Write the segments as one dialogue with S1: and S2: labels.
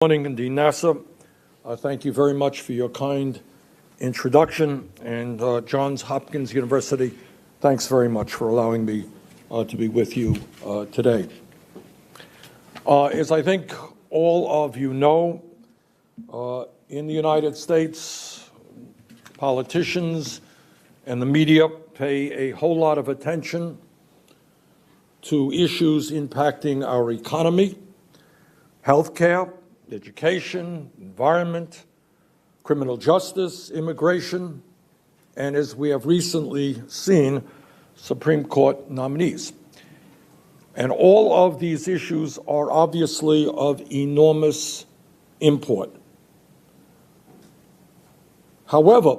S1: Morning, and Dean Nasser. Thank you very much for your kind introduction. And Johns Hopkins University, thanks very much for allowing me to be with you today. As I think all of you know, in the United States, politicians and the media pay a whole lot of attention to issues impacting our economy, healthcare, education, environment, criminal justice, immigration, and as we have recently seen, Supreme Court nominees. And all of these issues are obviously of enormous import. However,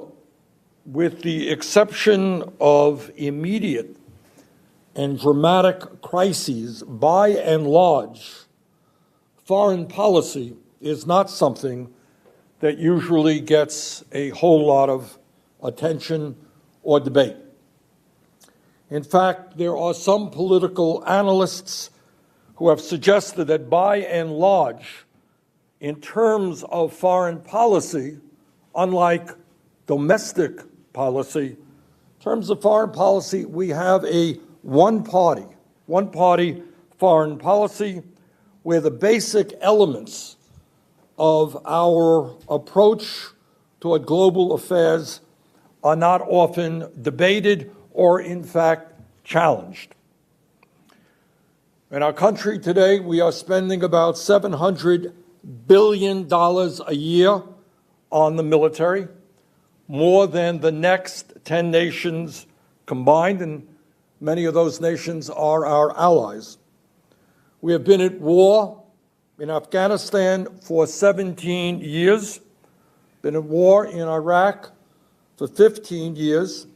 S1: with the exception of immediate and dramatic crises, by and large, foreign policy is not something that usually gets a whole lot of attention or debate. In fact, there are some political analysts who have suggested that by and large, in terms of foreign policy, unlike domestic policy, in terms of foreign policy, we have a one-party foreign policy where the basic elements of our approach toward global affairs are not often debated or, in fact, challenged. In our country today, we are spending about $700 billion a year on the military, more than the next 10 nations combined, and many of those nations are our allies. We have been at war in Afghanistan for 17 years, been at war in Iraq for 15 years.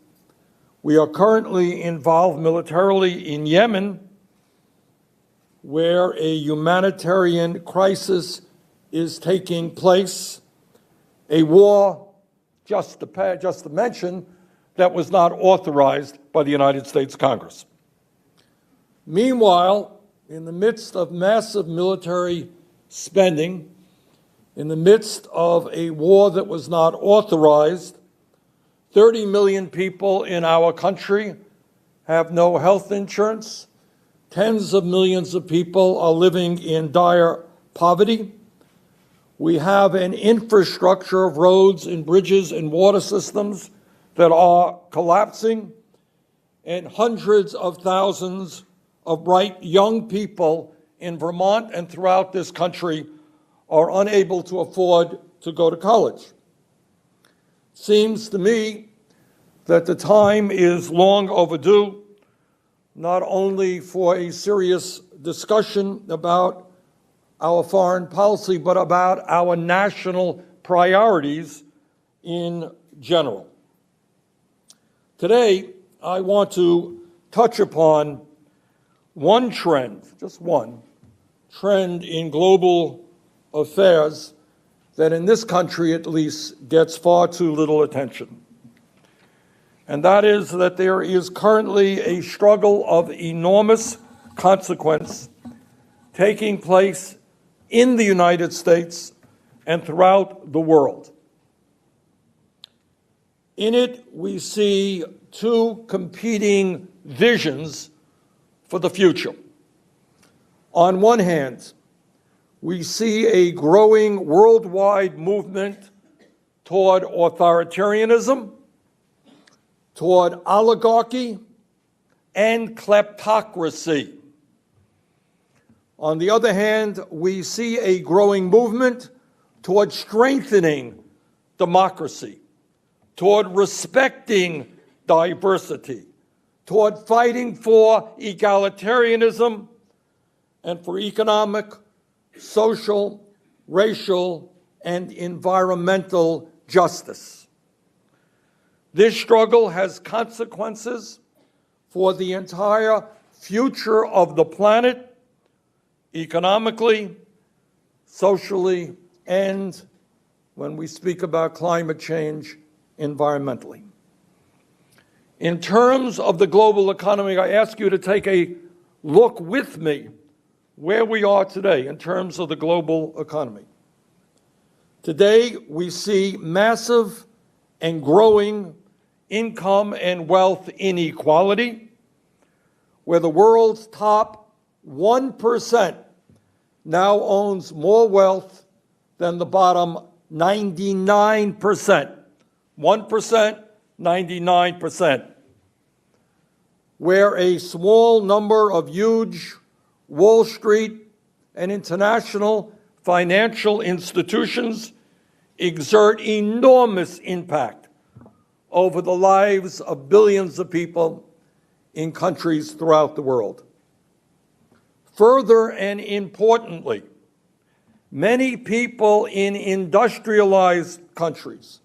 S1: We are currently involved militarily in Yemen, where a humanitarian crisis is taking place, a war, just to mention, that was not authorized by the United States Congress. Meanwhile, in the midst of massive military spending, in the midst of a war that was not authorized, 30 million people in our country have no health insurance. Tens of millions of people are living in dire poverty. We have an infrastructure of roads and bridges and water systems that are collapsing, and hundreds of thousands of bright young people in Vermont and throughout this country are unable to afford to go to college. Seems to me that the time is long overdue, not only for a serious discussion about our foreign policy, but about our national priorities in general. Today, I want to touch upon one trend, just one trend in global affairs that in this country at least gets far too little attention. And that is that there is currently a struggle of enormous consequence taking place in the United States and throughout the world. In it, we see two competing visions for the future. On one hand, we see a growing worldwide movement toward authoritarianism, toward oligarchy, and kleptocracy. On the other hand, we see a growing movement toward strengthening democracy, toward respecting diversity, toward fighting for egalitarianism and for economic, social, racial, and environmental justice. This struggle has consequences for the entire future of the planet, economically, socially, and, when we speak about climate change, environmentally. In terms of the global economy, I ask you to take a look with me where we are today in terms of the global economy. Today, we see massive and growing income and wealth inequality, where the world's top 1% now owns more wealth than the bottom 99%. 1%, 99%. Where a small number of huge Wall Street and international financial institutions exert enormous impact over the lives of billions of people in countries throughout the world. Further and importantly, many people in industrialized countries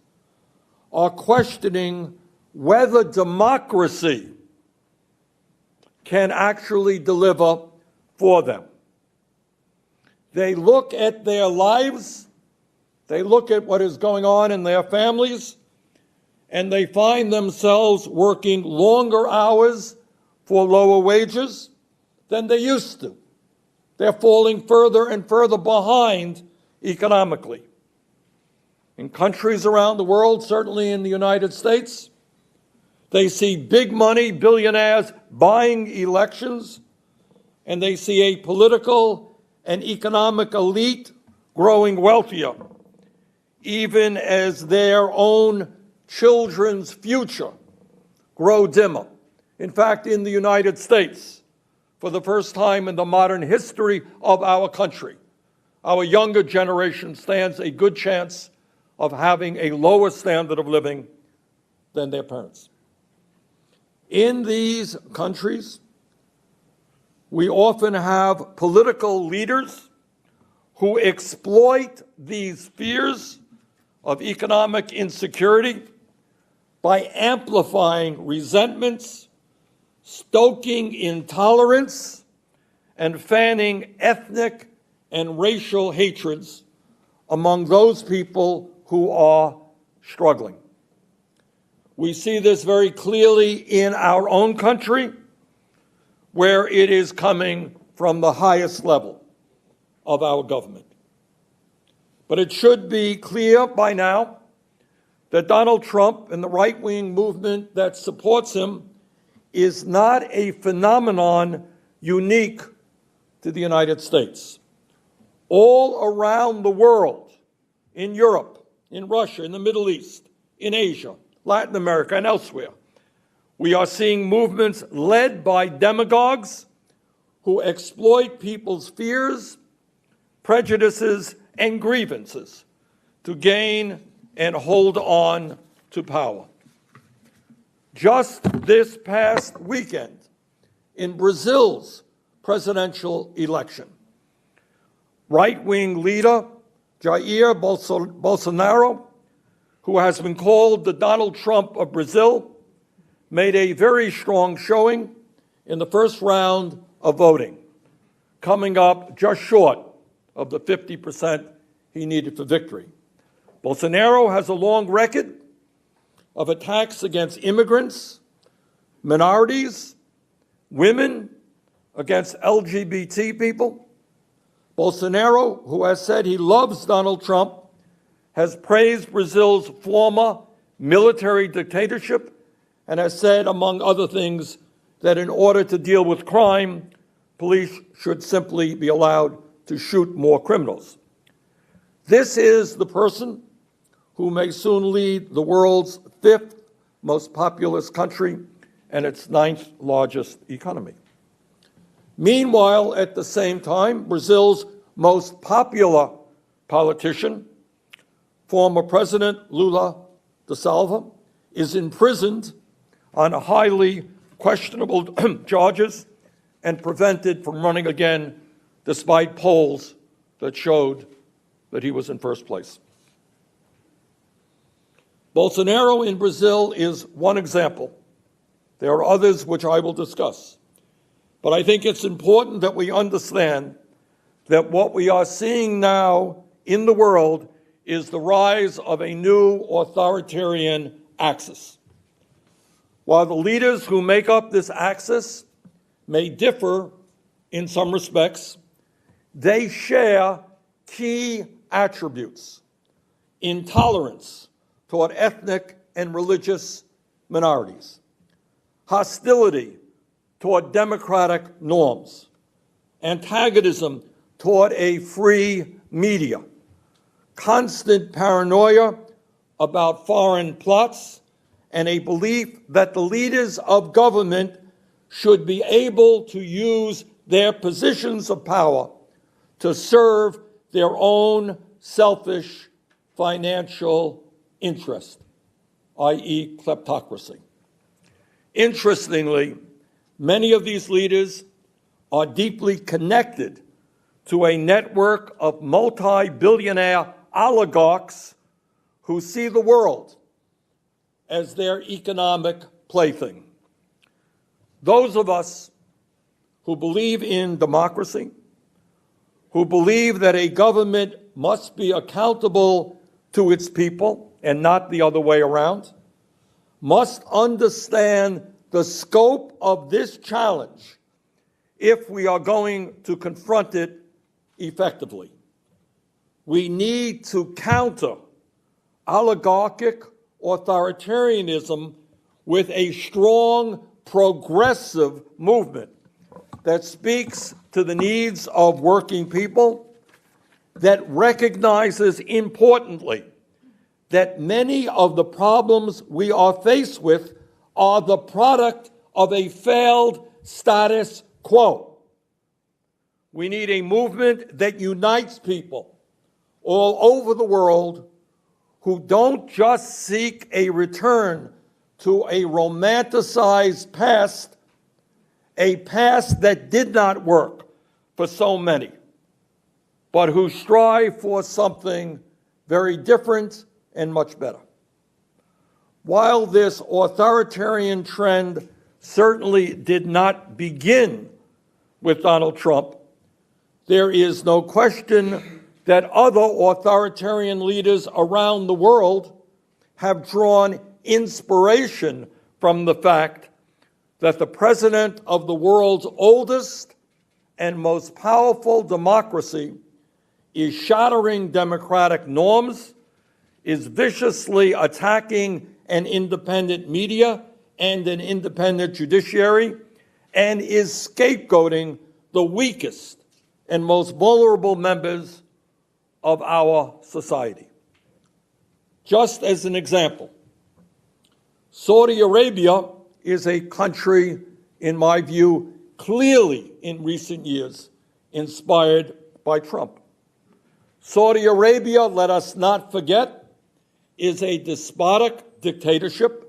S1: are questioning whether democracy can actually deliver for them. They look at their lives, they look at what is going on in their families, and they find themselves working longer hours for lower wages than they used to. They're falling further and further behind economically. In countries around the world, certainly in the United States, they see big money, billionaires buying elections, and they see a political and economic elite growing wealthier, even as their own children's future grow dimmer. In fact, in the United States, for the first time in the modern history of our country, our younger generation stands a good chance of having a lower standard of living than their parents. In these countries, we often have political leaders who exploit these fears of economic insecurity by amplifying resentments, stoking intolerance, and fanning ethnic and racial hatreds among those people who are struggling. We see this very clearly in our own country, where it is coming from the highest level of our government. But it should be clear by now that Donald Trump and the right-wing movement that supports him is not a phenomenon unique to the United States. All around the world, in Europe, in Russia, in the Middle East, in Asia, Latin America, and elsewhere, we are seeing movements led by demagogues who exploit people's fears, prejudices, and grievances to gain and hold on to power. Just this past weekend, in Brazil's presidential election, right-wing leader Jair Bolsonaro, who has been called the Donald Trump of Brazil, made a very strong showing in the first round of voting, coming up just short of the 50% he needed for victory. Bolsonaro has a long record of attacks against immigrants, minorities, women, against LGBT people. Bolsonaro, who has said he loves Donald Trump, has praised Brazil's former military dictatorship and has said, among other things, that in order to deal with crime, police should simply be allowed to shoot more criminals. This is the person who may soon lead the world's 5th most populous country and its 9th largest economy. Meanwhile, at the same time, Brazil's most popular politician, former President Lula da Silva, is imprisoned on highly questionable charges and prevented from running again despite polls that showed that he was in first place. Bolsonaro in Brazil is one example. There are others which I will discuss. But I think it's important that we understand that what we are seeing now in the world is the rise of a new authoritarian axis. While the leaders who make up this axis may differ in some respects, they share key attributes intolerance toward ethnic and religious minorities, hostility toward democratic norms, antagonism toward a free media, constant paranoia about foreign plots, and a belief that the leaders of government should be able to use their positions of power to serve their own selfish financial interest, i.e. kleptocracy. Interestingly, many of these leaders are deeply connected to a network of multi-billionaire oligarchs who see the world as their economic plaything. Those of us who believe in democracy, who believe that a government must be accountable to its people and not the other way around, must understand the scope of this challenge if we are going to confront it effectively. We need to counter oligarchic authoritarianism with a strong progressive movement that speaks to the needs of working people, that recognizes importantly that many of the problems we are faced with are the product of a failed status quo. We need a movement that unites people all over the world who don't just seek a return to a romanticized past, a past that did not work for so many, but who strive for something very different and much better. While this authoritarian trend certainly did not begin with Donald Trump, there is no question that other authoritarian leaders around the world have drawn inspiration from the fact that the president of the world's oldest and most powerful democracy is shattering democratic norms, is viciously attacking an independent media and an independent judiciary, and is scapegoating the weakest and most vulnerable members of our society. Just as an example, Saudi Arabia is a country, in my view, clearly in recent years inspired by Trump. Saudi Arabia, let us not forget, is a despotic dictatorship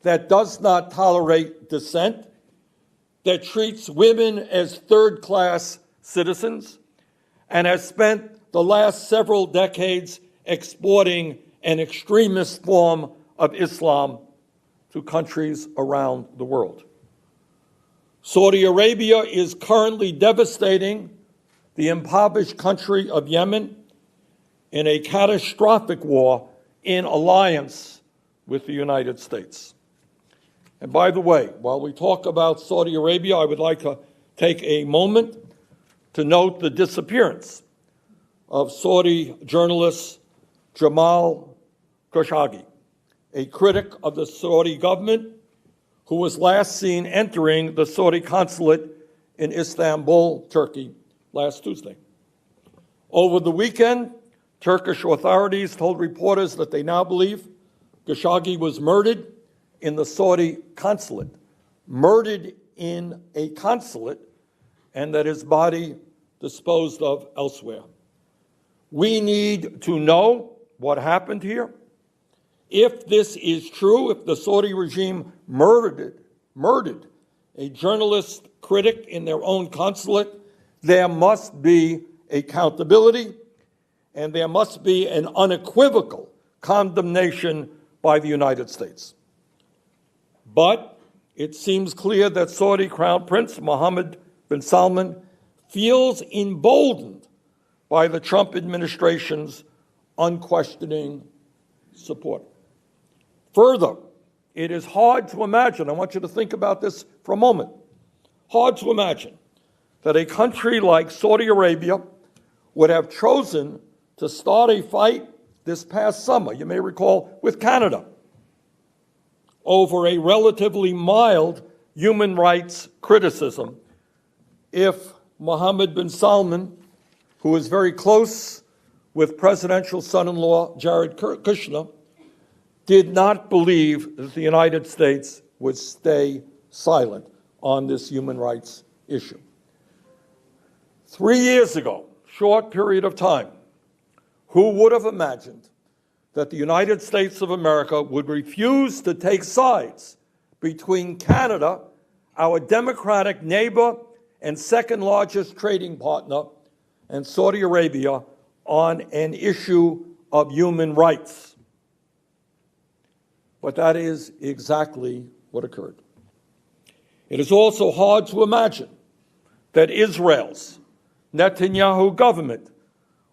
S1: that does not tolerate dissent, that treats women as third-class citizens, and has spent the last several decades exporting an extremist form of Islam to countries around the world. Saudi Arabia is currently devastating the impoverished country of Yemen in a catastrophic war in alliance with the United States. And by the way, while we talk about Saudi Arabia, I would like to take a moment to note the disappearance of Saudi journalist Jamal Khashoggi, a critic of the Saudi government who was last seen entering the Saudi consulate in Istanbul, Turkey, last Tuesday. Over the weekend, Turkish authorities told reporters that they now believe Khashoggi was murdered in the Saudi consulate, murdered in a consulate, and that his body disposed of elsewhere. We need to know what happened here. If this is true, if the Saudi regime murdered a journalist critic in their own consulate, there must be accountability, and there must be an unequivocal condemnation by the United States. But it seems clear that Saudi Crown Prince Mohammed bin Salman feels emboldened by the Trump administration's unquestioning support. Further, it is hard to imagine, I want you to think about this for a moment, hard to imagine that a country like Saudi Arabia would have chosen to start a fight this past summer, you may recall, with Canada, over a relatively mild human rights criticism if Mohammed bin Salman, who is very close with presidential son-in-law Jared Kushner, did not believe that the United States would stay silent on this human rights issue. 3 years ago, short period of time, who would have imagined that the United States of America would refuse to take sides between Canada, our democratic neighbor and second largest trading partner, and Saudi Arabia on an issue of human rights? But that is exactly what occurred. It is also hard to imagine that Israel's Netanyahu government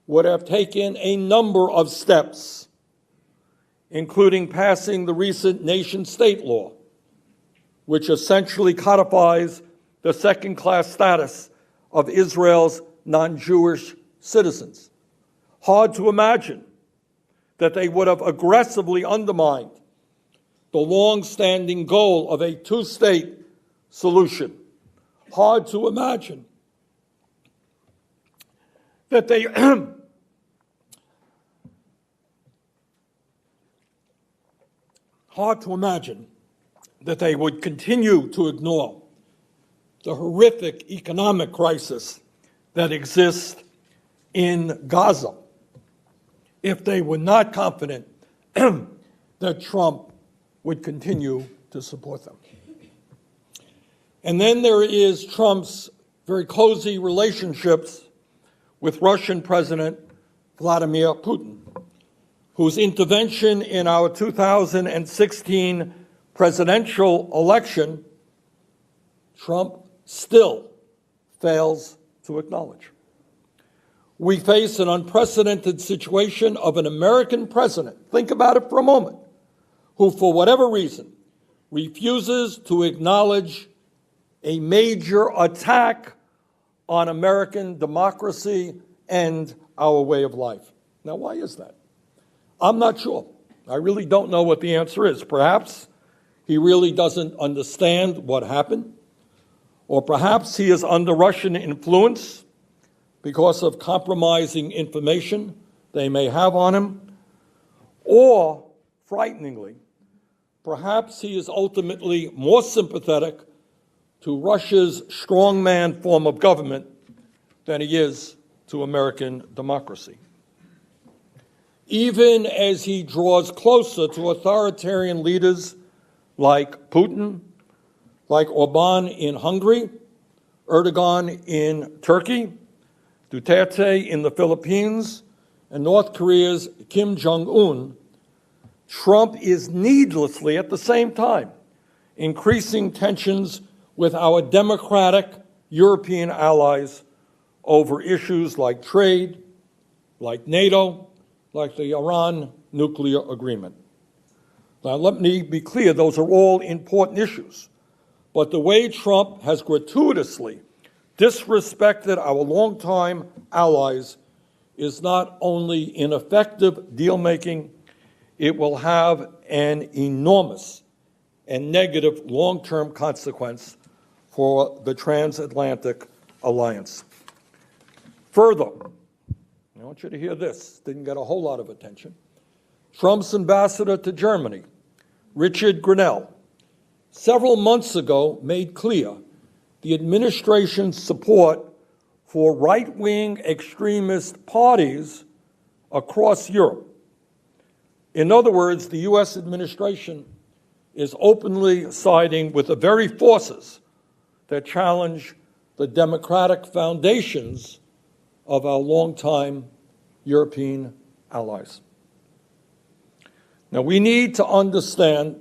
S1: would have taken a number of steps, including passing the recent nation-state law, which essentially codifies the second-class status of Israel's non-Jewish citizens. Hard to imagine that they would have aggressively undermined the long-standing goal of a two-state solution. Hard to imagine that they hard to imagine that they would continue to ignore the horrific economic crisis that exists in Gaza if they were not confident that Trump would continue to support them. And then there is Trump's very cozy relationships with Russian President Vladimir Putin, whose intervention in our 2016 presidential election Trump still fails to acknowledge. We face an unprecedented situation of an American president, think about it for a moment, who for whatever reason refuses to acknowledge a major attack on American democracy and our way of life. Now, why is that? I'm not sure. I really don't know what the answer is. Perhaps he really doesn't understand what happened, or perhaps he is under Russian influence because of compromising information they may have on him, or, frighteningly, perhaps he is ultimately more sympathetic to Russia's strongman form of government than he is to American democracy. Even as he draws closer to authoritarian leaders like Putin, like Orban in Hungary, Erdogan in Turkey, Duterte in the Philippines, and North Korea's Kim Jong-un, Trump is needlessly, at the same time, increasing tensions with our democratic European allies over issues like trade, like NATO, like the Iran nuclear agreement. Now, let me be clear, those are all important issues. But the way Trump has gratuitously disrespected our longtime allies is not only ineffective deal-making, it will have an enormous and negative long-term consequence for the transatlantic alliance. Further, I want you to hear this, didn't get a whole lot of attention. Trump's ambassador to Germany, Richard Grenell, several months ago made clear the administration's support for right-wing extremist parties across Europe. In other words, the U.S. administration is openly siding with the very forces that challenge the democratic foundations of our longtime European allies. Now, we need to understand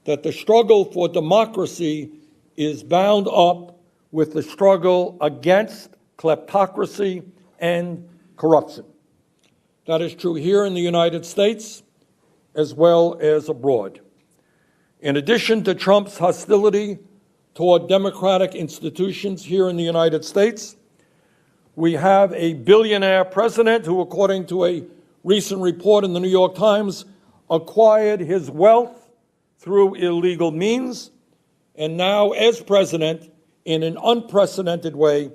S1: that the struggle for democracy is bound up with the struggle against kleptocracy and corruption. That is true here in the United States as well as abroad. In addition to Trump's hostility toward democratic institutions here in the United States, we have a billionaire president who, according to a recent report in the New York Times, acquired his wealth through illegal means, and now, as president, in an unprecedented way,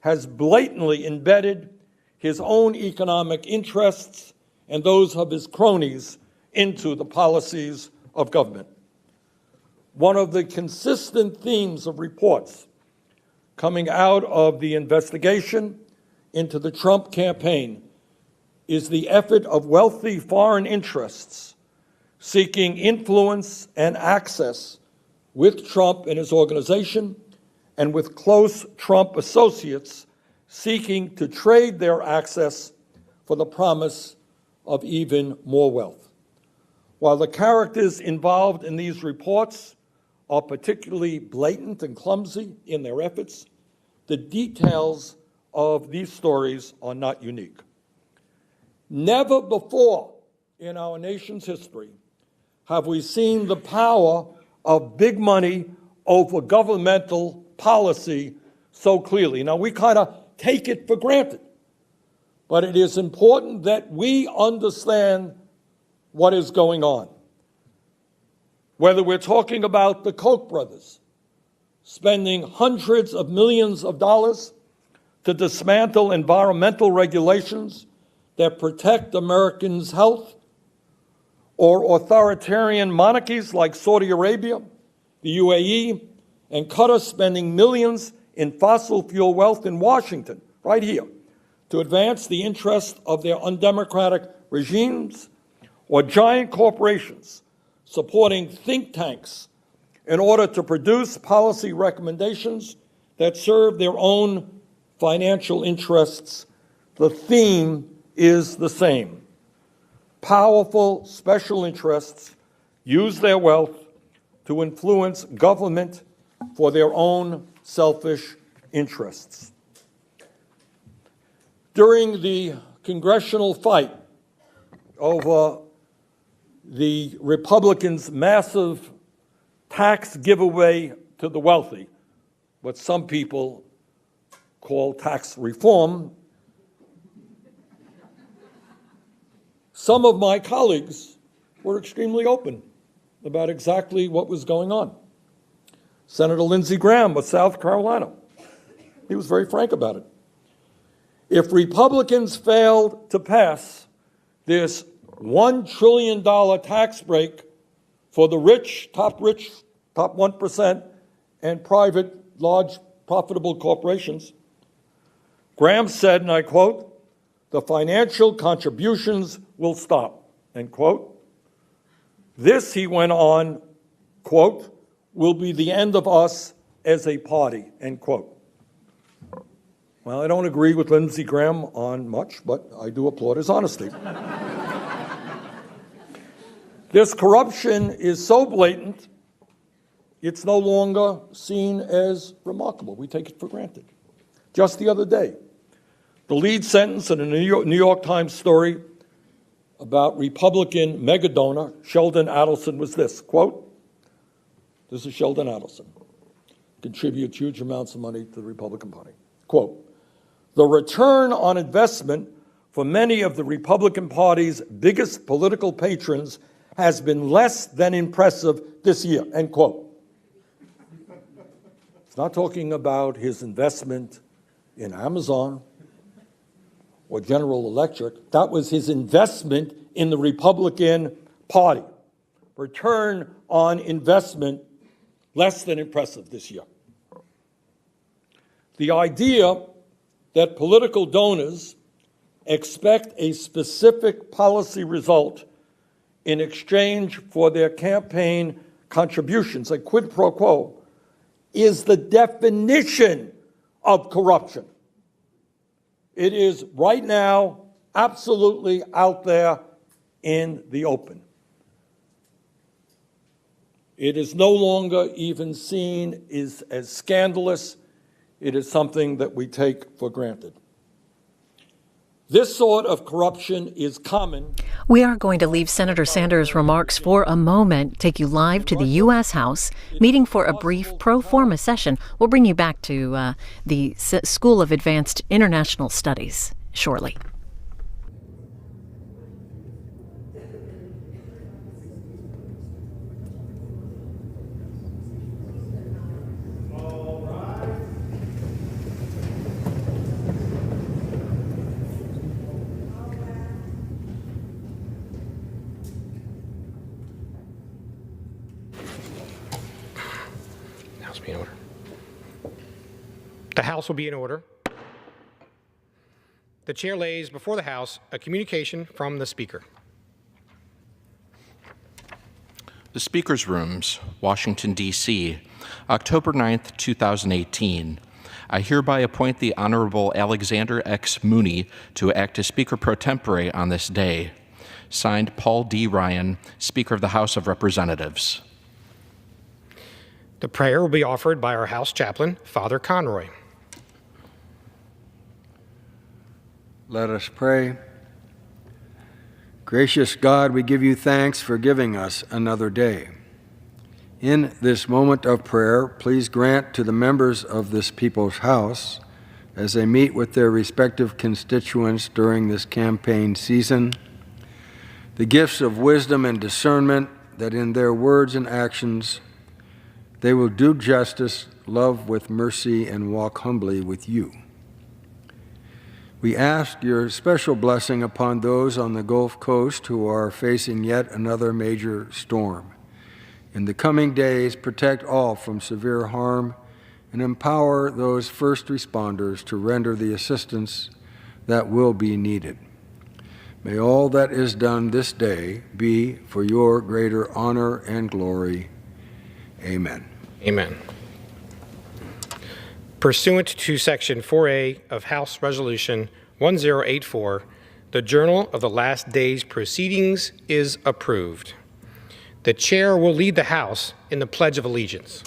S1: has blatantly embedded his own economic interests and those of his cronies into the policies of government. One of the consistent themes of reports coming out of the investigation into the Trump campaign is the effort of wealthy foreign interests seeking influence and access with Trump and his organization, and with close Trump associates seeking to trade their access for the promise of even more wealth. While the characters involved in these reports are particularly blatant and clumsy in their efforts, the details of these stories are not unique. Never before in our nation's history have we seen the power of big money over governmental policy so clearly. Now, we kind of take it for granted, but it is important that we understand what is going on. Whether we're talking about the Koch brothers spending hundreds of millions of dollars to dismantle environmental regulations that protect Americans' health, or authoritarian monarchies like Saudi Arabia, the UAE, and Qatar spending millions in fossil fuel wealth in Washington, right here, to advance the interests of their undemocratic regimes, or giant corporations supporting think tanks in order to produce policy recommendations that serve their own financial interests, the theme is the same. Powerful special interests use their wealth to influence government for their own selfish interests. During the congressional fight over the Republicans' massive tax giveaway to the wealthy, what some people call tax reform, some of my colleagues were extremely open about exactly what was going on. Senator Lindsey Graham of South Carolina, he was very frank about it. If Republicans failed to pass this $1 trillion tax break for the rich, top 1%, and private, large, profitable corporations, Graham said, and I quote, "The financial contributions will stop," end quote. This, he went on, quote, "will be the end of us as a party," end quote. Well, I don't agree with Lindsey Graham on much, but I do applaud his honesty. This corruption is so blatant, it's no longer seen as remarkable. We take it for granted. Just the other day, the lead sentence in a New York Times story about Republican megadonor Sheldon Adelson was this, quote, this is Sheldon Adelson, contributes huge amounts of money to the Republican Party. Quote, "The return on investment for many of the Republican Party's biggest political patrons has been less than impressive this year," end quote. It's not talking about his investment in Amazon or General Electric. That was his investment in the Republican Party. Return on investment less than impressive this year. The idea that political donors expect a specific policy result in exchange for their campaign contributions, a quid pro quo, is the definition of corruption. It is right now absolutely out there in the open. It is no longer even seen as scandalous. It is something that we take for granted. This sort of corruption is common.
S2: We are going to leave Senator Sanders' remarks for a moment, take you live to the U.S. House, meeting for a brief pro forma session. We'll bring you back to the School of Advanced International Studies shortly.
S3: House be in order. The House will be in order. The chair lays before the House a communication from the Speaker.
S4: The Speaker's Rooms, Washington, D.C., October 9th, 2018. I hereby appoint the Honorable Alexander X. Mooney to act as Speaker pro tempore on this day. Signed, Paul D. Ryan, Speaker of the House of Representatives.
S3: The prayer will be offered by our House Chaplain, Father Conroy.
S5: Let us pray. Gracious God, we give you thanks for giving us another day. In this moment of prayer, please grant to the members of this people's house, as they meet with their respective constituents during this campaign season, the gifts of wisdom and discernment that in their words and actions they will do justice, love with mercy, and walk humbly with you. We ask your special blessing upon those on the Gulf Coast who are facing yet another major storm. In the coming days, protect all from severe harm and empower those first responders to render the assistance that will be needed. May all that is done this day be for your greater honor and glory. Amen.
S3: Amen. Pursuant to Section 4A of House Resolution 1084, the Journal of the Last Day's Proceedings is approved. The Chair will lead the House in the Pledge of Allegiance.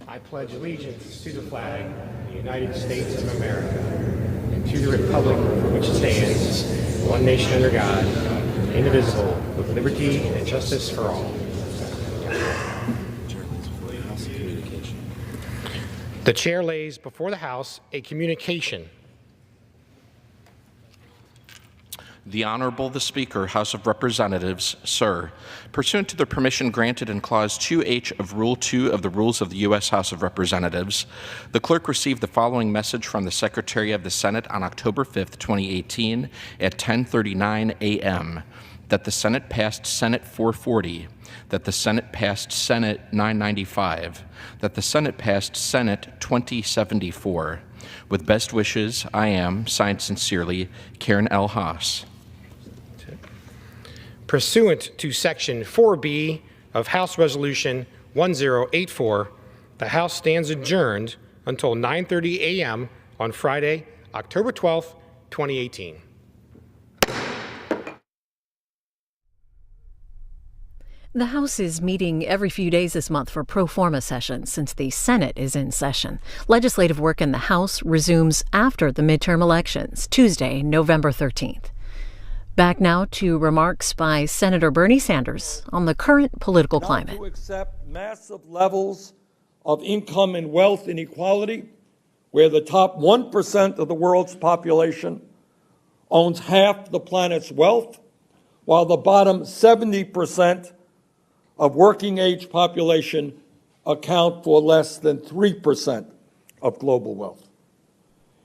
S3: I pledge allegiance to the flag of the United States of America and to the republic for which it stands, one nation under God, indivisible, with liberty and justice for all. The chair lays before the House a communication.
S4: The Honorable the Speaker, House of Representatives, Sir, pursuant to the permission granted in Clause 2H of Rule 2 of the Rules of the U.S. House of Representatives, the clerk received the following message from the Secretary of the Senate on October 5th, 2018 at 10:39 a.m. that the Senate passed Senate 440, that the Senate passed Senate 995, that the Senate passed Senate 2074. With best wishes, I am, signed sincerely, Karen L. Haas.
S3: Pursuant to Section 4B of House Resolution 1084, the House stands adjourned until 9:30 a.m. on Friday, October 12th, 2018.
S2: The House is meeting every few days this month for pro forma sessions since the Senate is in session. Legislative work in the House resumes after the midterm elections, Tuesday, November 13th. Back now to remarks by Senator Bernie Sanders on the current political climate.
S1: Not to accept massive levels of income and wealth inequality, where the top 1% of the world's population owns half the planet's wealth, while the bottom 70% of working-age population account for less than 3% of global wealth.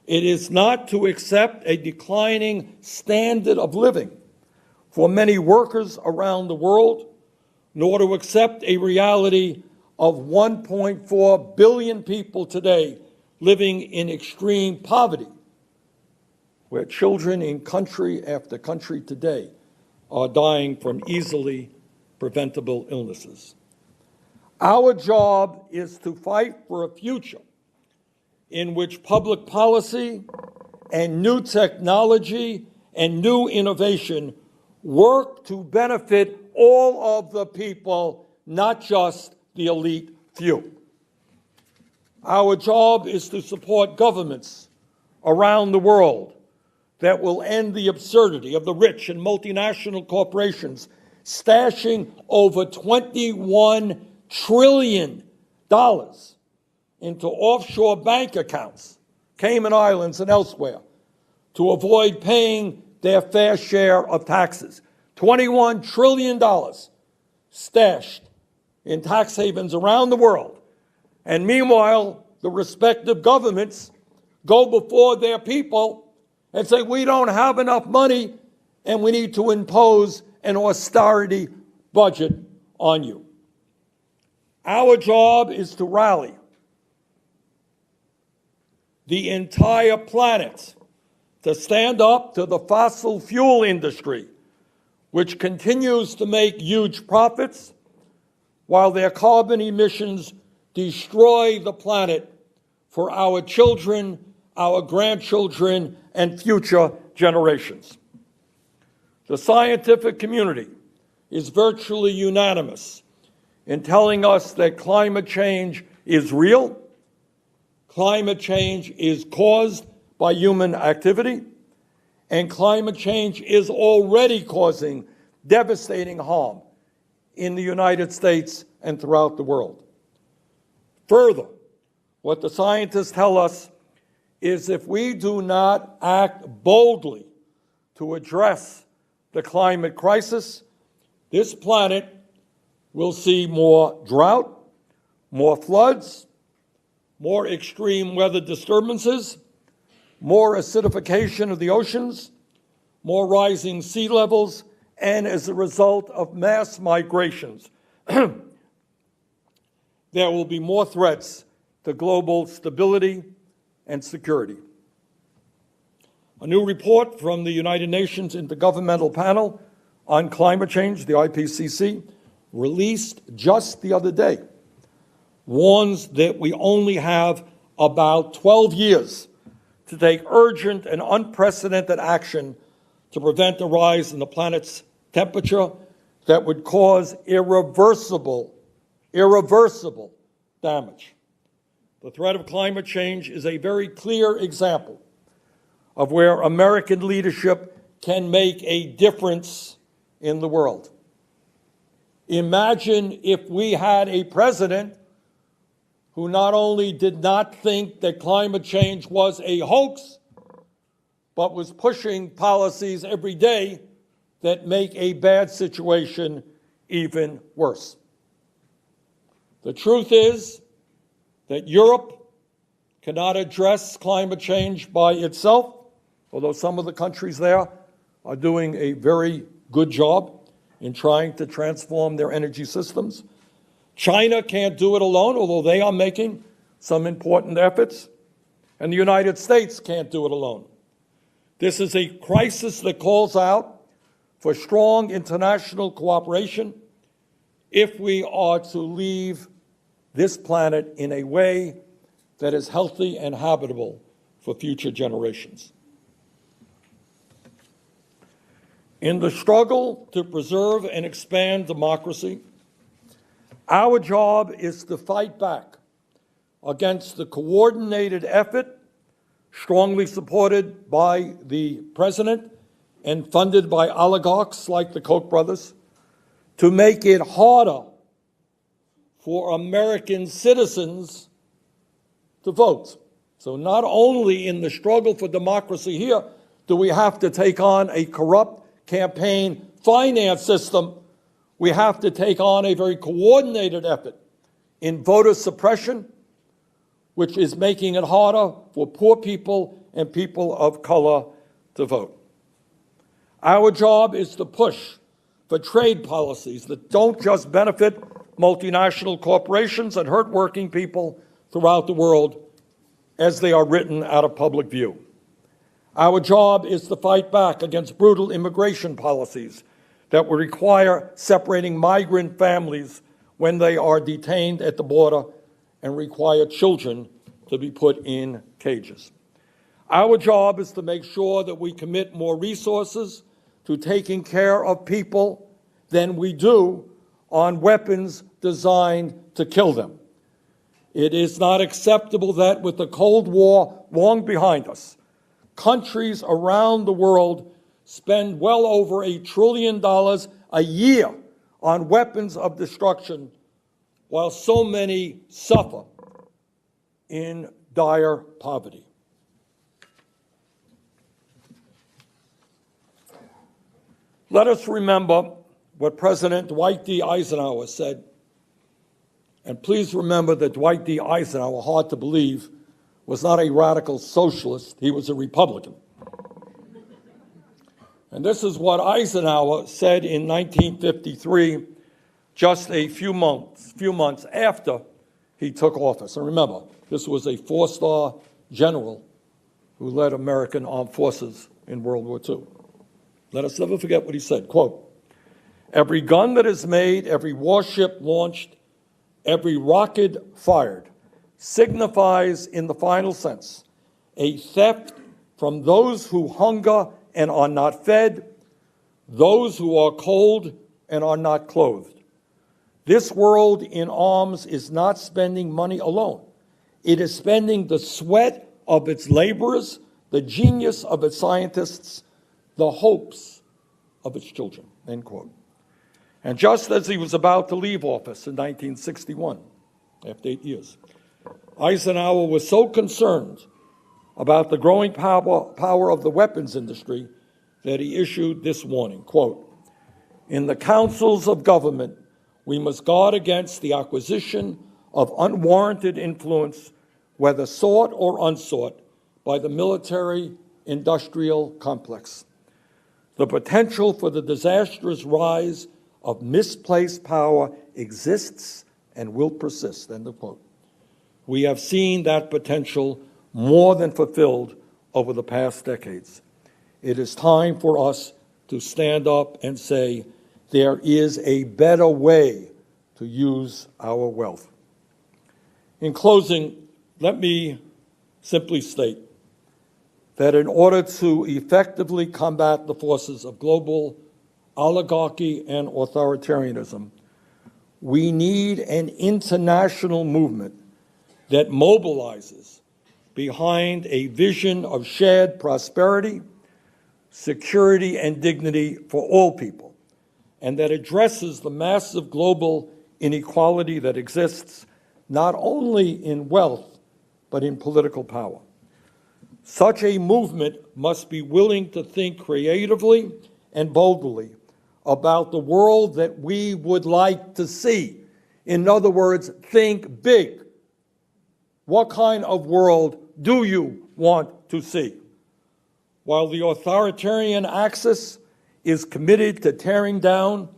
S1: It is not to accept a declining standard of living for many workers around the world, nor to accept a reality of 1.4 billion people today living in extreme poverty, where children in country after country today are dying from easily preventable illnesses. Our job is to fight for a future in which public policy and new technology and new innovation work to benefit all of the people, not just the elite few. Our job is to support governments around the world that will end the absurdity of the rich and multinational corporations stashing over $21 trillion into offshore bank accounts, Cayman Islands and elsewhere, to avoid paying their fair share of taxes. $21 trillion stashed in tax havens around the world. And meanwhile, the respective governments go before their people and say, we don't have enough money and we need to impose an austerity budget on you. Our job is to rally the entire planet to stand up to the fossil fuel industry, which continues to make huge profits while their carbon emissions destroy the planet for our children, our grandchildren, and future generations. The scientific community is virtually unanimous in telling us that climate change is real, climate change is caused by human activity, and climate change is already causing devastating harm in the United States and throughout the world. Further, what the scientists tell us is if we do not act boldly to address the climate crisis, this planet will see more drought, more floods, more extreme weather disturbances, more acidification of the oceans, more rising sea levels, and as a result of mass migrations, there will be more threats to global stability and security. A new report from the United Nations Intergovernmental Panel on Climate Change, the IPCC, released just the other day, warns that we only have about 12 years to take urgent and unprecedented action to prevent the rise in the planet's temperature that would cause irreversible damage. The threat of climate change is a very clear example of where American leadership can make a difference in the world. Imagine if we had a president who not only did not think that climate change was a hoax, but was pushing policies every day that make a bad situation even worse. The truth is that Europe cannot address climate change by itself, although some of the countries there are doing a very good job in trying to transform their energy systems. China can't do it alone, although they are making some important efforts. And the United States can't do it alone. This is a crisis that calls out for strong international cooperation if we are to leave this planet in a way that is healthy and habitable for future generations. In the struggle to preserve and expand democracy, our job is to fight back against the coordinated effort, strongly supported by the president and funded by oligarchs like the Koch brothers, to make it harder for American citizens to vote. So not only in the struggle for democracy here do we have to take on a corrupt campaign finance system, we have to take on a very coordinated effort in voter suppression, which is making it harder for poor people and people of color to vote. Our job is to push for trade policies that don't just benefit multinational corporations and hurt working people throughout the world as they are written out of public view. Our job is to fight back against brutal immigration policies that will require separating migrant families when they are detained at the border and require children to be put in cages. Our job is to make sure that we commit more resources to taking care of people than we do on weapons designed to kill them. It is not acceptable that with the Cold War long behind us, countries around the world spend well over $1 trillion a year on weapons of destruction, while so many suffer in dire poverty. Let us remember what President Dwight D. Eisenhower said. And please remember that Dwight D. Eisenhower, hard to believe, was not a radical socialist, he was a Republican. And this is what Eisenhower said in 1953, just a few months after he took office. And remember, this was a four-star general who led American armed forces in World War II. Let us never forget what he said, quote, "Every gun that is made, every warship launched, every rocket fired signifies, in the final sense, a theft from those who hunger and are not fed, those who are cold and are not clothed. This world in arms is not spending money alone. It is spending the sweat of its laborers, the genius of its scientists, the hopes of its children," end quote. And just as he was about to leave office in 1961, after 8 years, Eisenhower was so concerned about the growing power of the weapons industry that he issued this warning, quote, "In the councils of government, we must guard against the acquisition of unwarranted influence, whether sought or unsought, by the military-industrial complex. The potential for the disastrous rise of misplaced power exists and will persist," end of quote. We have seen that potential more than fulfilled over the past decades. It is time for us to stand up and say, there is a better way to use our wealth. In closing, let me simply state that in order to effectively combat the forces of global oligarchy and authoritarianism, we need an international movement that mobilizes behind a vision of shared prosperity, security, and dignity for all people, and that addresses the massive global inequality that exists not only in wealth, but in political power. Such a movement must be willing to think creatively and boldly about the world that we would like to see. In other words, think big. What kind of world do you want to see? While the authoritarian axis is committed to tearing down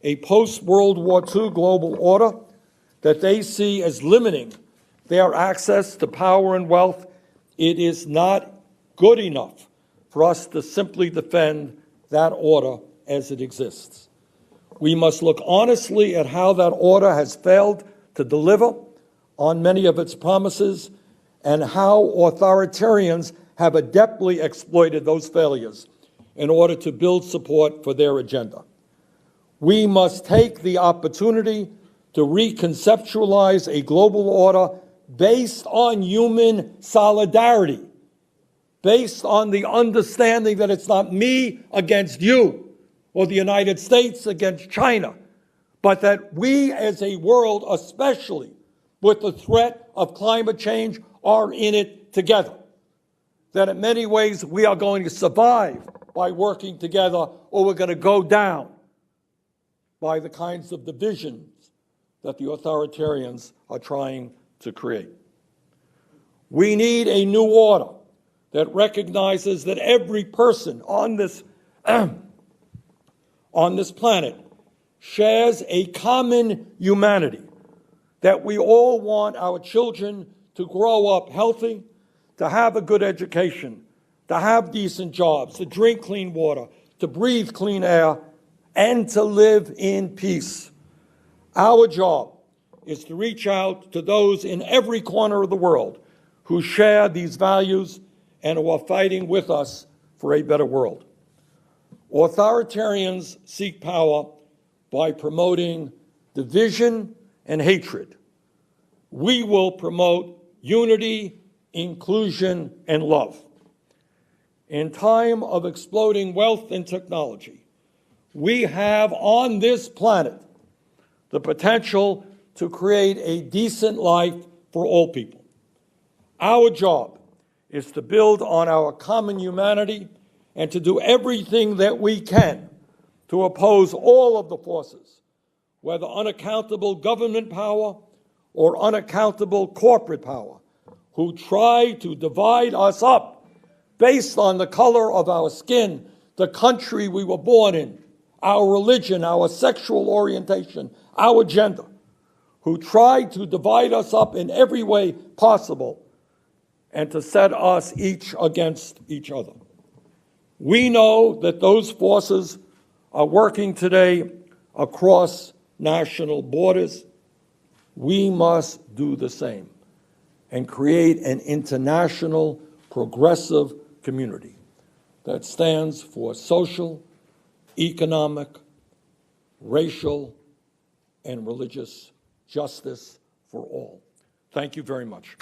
S1: a post-World War II global order that they see as limiting their access to power and wealth, it is not good enough for us to simply defend that order as it exists. We must look honestly at how that order has failed to deliver on many of its promises and how authoritarians have adeptly exploited those failures in order to build support for their agenda. We must take the opportunity to reconceptualize a global order based on human solidarity, based on the understanding that it's not me against you or the United States against China, but that we as a world, especially with the threat of climate change, are in it together. That in many ways we are going to survive by working together, or we're going to go down by the kinds of divisions that the authoritarians are trying to create. We need a new order that recognizes that every person on this planet shares a common humanity, that we all want our children to grow up healthy, to have a good education, to have decent jobs, to drink clean water, to breathe clean air, and to live in peace. Our job is to reach out to those in every corner of the world who share these values and who are fighting with us for a better world. Authoritarians seek power by promoting division and hatred. We will promote unity, inclusion, and love. In time of exploding wealth and technology, we have on this planet the potential to create a decent life for all people. Our job is to build on our common humanity and to do everything that we can to oppose all of the forces, whether unaccountable government power or unaccountable corporate power, who try to divide us up based on the color of our skin, the country we were born in, our religion, our sexual orientation, our gender, who try to divide us up in every way possible and to set us each against each other. We know that those forces are working today across national borders. We must do the same and create an international progressive community that stands for social, economic, racial, and religious justice for all. Thank you very much.